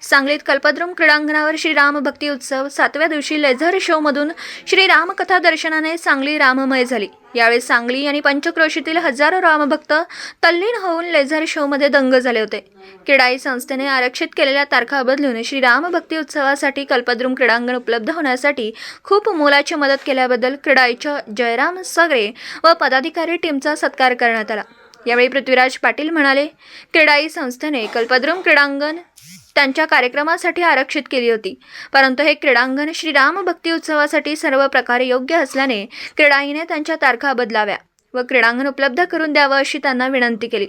सांगलीत कल्पद्रुम क्रीडांगणावर श्रीराम भक्ती उत्सव 7व्या दिवशी लेझर शोमधून श्रीरामकथा दर्शनाने सांगली राममय झाली। यावेळी सांगली आणि पंचक्रोशीतील हजारो रामभक्त तल्लीन होऊन लेझर शोमध्ये दंग झाले होते। क्रीडाई संस्थेने आरक्षित केलेल्या तारखा बदलून श्रीराम भक्ती उत्सवासाठी कल्पद्रुम क्रीडांगण उपलब्ध होण्यासाठी खूप मोलाची मदत केल्याबद्दल क्रीडाईच्या जयराम सगरे व पदाधिकारी टीमचा सत्कार करण्यात आला। यावेळी पृथ्वीराज पाटील म्हणाले, क्रीडाई संस्थेने कल्पद्रुम क्रीडांगण त्यांच्या कार्यक्रमासाठी आरक्षित केली होती, परंतु हे क्रीडांगण श्रीराम भक्ती उत्सवासाठी सर्व प्रकारे योग्य असल्याने क्रीडाईने त्यांच्या तारखा बदलाव्या व क्रीडांगण उपलब्ध करून द्यावं अशी त्यांना विनंती केली।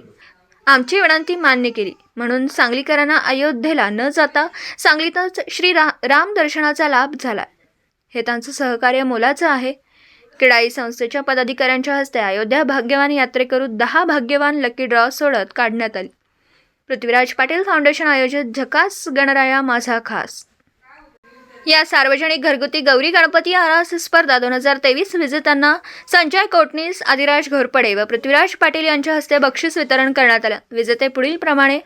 आमची विनंती मान्य केली म्हणून सांगलीकरांना अयोध्येला न जाता सांगलीतच राम दर्शनाचा लाभ झाला। हे त्यांचं सहकार्य मोलाचं आहे। क्रीडाई संस्थेच्या पदाधिकाऱ्यांच्या हस्ते अयोध्या भाग्यवान यात्रेकरू 10 भाग्यवान लकी ड्रॉ सोडत काढण्यात आली। पृथ्वीराज पाटील फाउंडेशन आयोजित झकास गणराया माझा खास या सार्वजनिक घरगुती गौरी गणपती आरास स्पर्धा 2023 विजेत्यांना संजय कोटनीस, आदिराज घोरपडे व पृथ्वीराज पाटील यांच्या हस्ते बक्षीस वितरण करण्यात आलं। विजेते पुढील प्रमाणे: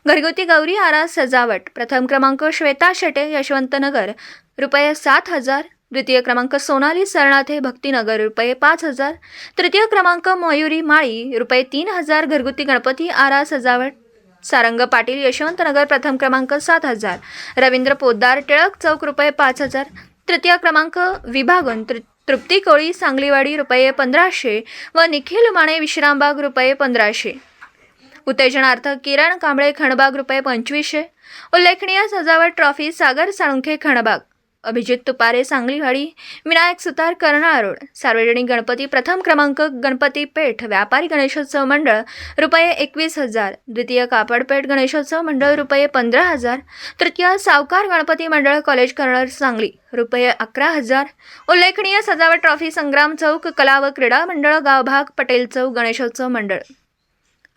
घरगुती गौरी आरास सजावट प्रथम क्रमांक श्वेता शेटे, यशवंतनगर रुपये 7,000, द्वितीय क्रमांक सोनाली सरनाथे, भक्तिनगर रुपये 5,000, तृतीय क्रमांक मयुरी माळी रुपये 3,000, घरगुती गणपती आरास सजावट सारंग पाटील, यशवंतनगर प्रथम क्रमांक 7,000, रवींद्र पोद्दार, टिळक चौक रुपये 5,000, तृतीय क्रमांक विभागून तृप्ती कोळी, सांगलीवाडी रुपये 1,500 व निखिल माने, विश्रामबाग रुपये 1,500, उत्तेजनार्थ किरण कांबळे, खणबाग रुपये 2,500, उल्लेखनीय सजावट ट्रॉफी सागर साळुंखे, खणबाग, अभिजित तुपारे, सांगलीवाडी, विनायक सुतार, कर्नाळ रोड, सार्वजनिक गणपती प्रथम क्रमांक गणपती पेठ व्यापारी गणेशोत्सव मंडळ रुपये 21,000, द्वितीय कापडपेठ गणेशोत्सव मंडळ रुपये 15,000, तृतीय सावकार गणपती मंडळ कॉलेज कर्नाळ सांगली रुपये 11,000, उल्लेखनीय सजावट ट्रॉफी संग्राम चौक कला व क्रीडा मंडळ गावभाग पटेल चौक गणेशोत्सव मंडळ।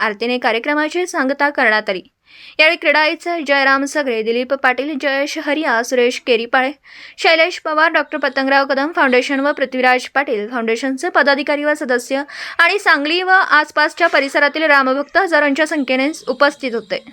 आरतीने कार्यक्रमाची सांगता करण्यात आली। यावेळी क्रीडाईचे जयराम सगरे, दिलीप पाटील, जयेश हरिया, सुरेश केरीपाळे, शैलेश पवार, डॉक्टर पतंगराव कदम फाउंडेशन व पृथ्वीराज पाटील फाउंडेशनचे पदाधिकारी व सदस्य आणि सांगली व आसपासच्या परिसरातील रामभक्त हजारोंच्या संख्येने उपस्थित होते।